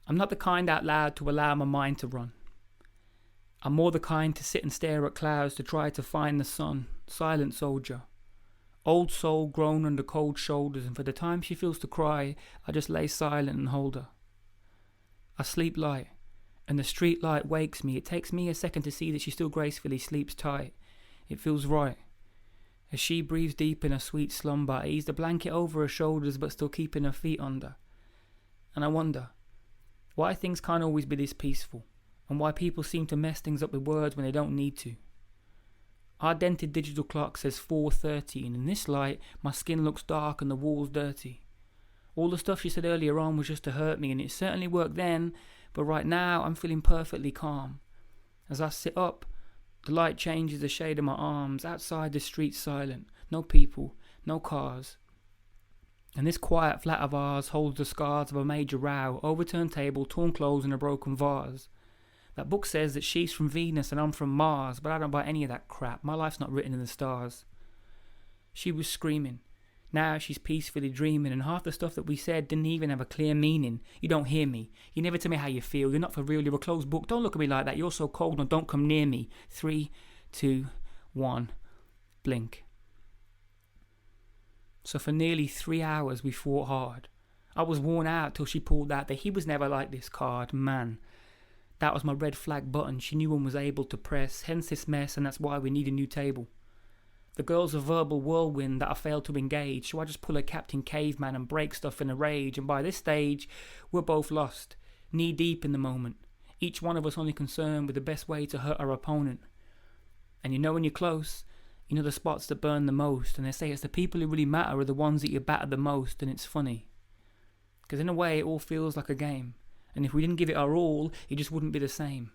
I'm not the kind out loud to allow my mind to run. I'm more the kind to sit and stare at clouds to try to find the sun. Silent soldier. Old soul grown under cold shoulders, and for the time she feels to cry, I just lay silent and hold her. I sleep light, and the street light wakes me. It takes me a second to see that she still gracefully sleeps tight. It feels right. As she breathes deep in a sweet slumber, I ease the blanket over her shoulders but still keeping her feet under. And I wonder why things can't always be this peaceful, and why people seem to mess things up with words when they don't need to. Our dented digital clock says 4:30, and in this light, my skin looks dark and the walls dirty. All the stuff she said earlier on was just to hurt me, and it certainly worked then, but right now I'm feeling perfectly calm. As I sit up, the light changes the shade of my arms. Outside, the street's silent. No people, no cars. And this quiet flat of ours holds the scars of a major row, overturned table, torn clothes and a broken vase. That book says that she's from Venus and I'm from Mars, but I don't buy any of that crap. My life's not written in the stars. She was screaming. Now she's peacefully dreaming, and half the stuff that we said didn't even have a clear meaning. You don't hear me. You never tell me how you feel. You're not for real. You're a closed book. Don't look at me like that. You're so cold. No, don't come near me. 3, 2, 1. Blink. So for nearly 3 hours we fought hard. I was worn out till she pulled out the "he was never like this" card. Man, that was my red flag button she knew one was able to press. Hence this mess, and that's why we need a new table. The girl's a verbal whirlwind that I failed to engage, so I just pull a Captain Caveman and break stuff in a rage, and by this stage, we're both lost, knee-deep in the moment, each one of us only concerned with the best way to hurt our opponent. And you know when you're close, you know the spots that burn the most, and they say it's the people who really matter are the ones that you batter the most, and it's funny. Because in a way, it all feels like a game, and if we didn't give it our all, it just wouldn't be the same.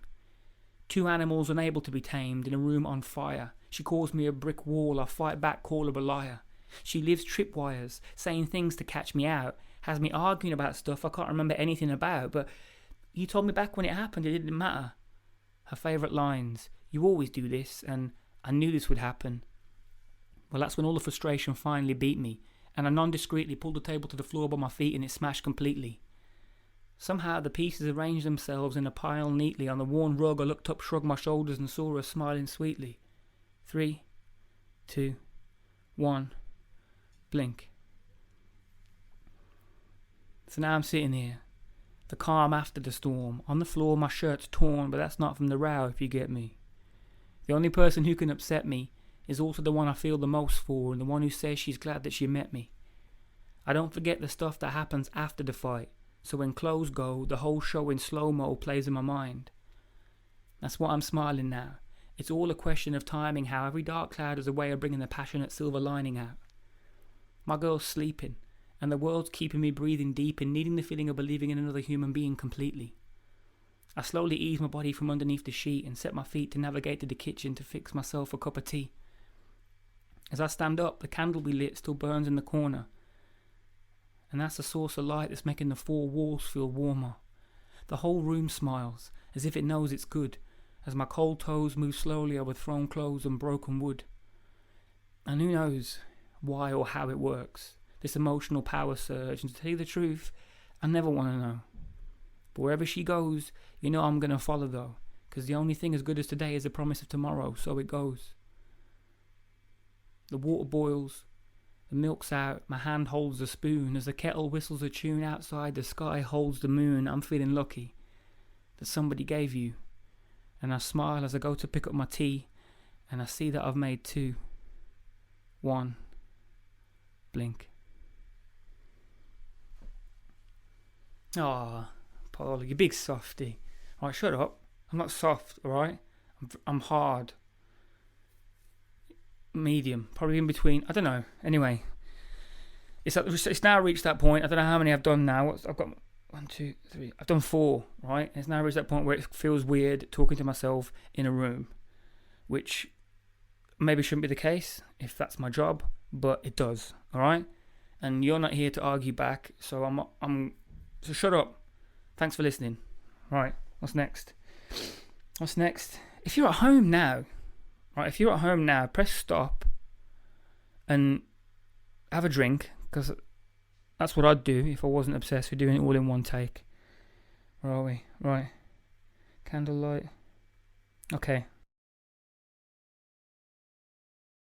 Two animals unable to be tamed in a room on fire. She calls me a brick wall, I fight back, call her a liar. She lives tripwires, saying things to catch me out, has me arguing about stuff I can't remember anything about, but you told me back when it happened it didn't matter. Her favourite lines, "You always do this," and "I knew this would happen." Well, that's when all the frustration finally beat me, and I non-discreetly pulled the table to the floor by my feet and it smashed completely. Somehow the pieces arranged themselves in a pile neatly. On the worn rug I looked up, shrugged my shoulders and saw her smiling sweetly. 3, 2, 1, blink. So now I'm sitting here, the calm after the storm. On the floor my shirt's torn, but that's not from the row, if you get me. The only person who can upset me is also the one I feel the most for, and the one who says she's glad that she met me. I don't forget the stuff that happens after the fight, so when clothes go, the whole show in slow-mo plays in my mind. That's why I'm smiling now. It's all a question of timing, how every dark cloud is a way of bringing the passionate silver lining out. My girl's sleeping, and the world's keeping me breathing deep and needing the feeling of believing in another human being completely. I slowly ease my body from underneath the sheet and set my feet to navigate to the kitchen to fix myself a cup of tea. As I stand up, the candle we lit still burns in the corner, and that's the source of light that's making the four walls feel warmer. The whole room smiles, as if it knows it's good, as my cold toes move slowly over thrown clothes and broken wood. And who knows why or how it works, this emotional power surge, and to tell you the truth, I never want to know. But wherever she goes, you know I'm going to follow though, because the only thing as good as today is the promise of tomorrow, so it goes. The water boils, the milk's out, my hand holds the spoon. As the kettle whistles a tune outside, the sky holds the moon. I'm feeling lucky that somebody gave you. And I smile as I go to pick up my tea, and I see that I've made 2. 1. Blink. Ah, Paul, you big softy. Alright, shut up. I'm not soft, alright? I'm hard. Medium, probably in between. I don't know. Anyway, it's now reached that point. I don't know how many I've done now. I've got 1, 2, 3. I've done 4, right? It's now reached that point where it feels weird talking to myself in a room, which maybe shouldn't be the case if that's my job, but it does. All right, and you're not here to argue back, so so shut up. Thanks for listening. All right, what's next? If you're at home now. Right, if you're at home now, press stop and have a drink, because that's what I'd do if I wasn't obsessed with doing it all in one take. Where are we? Right. Candlelight. Okay.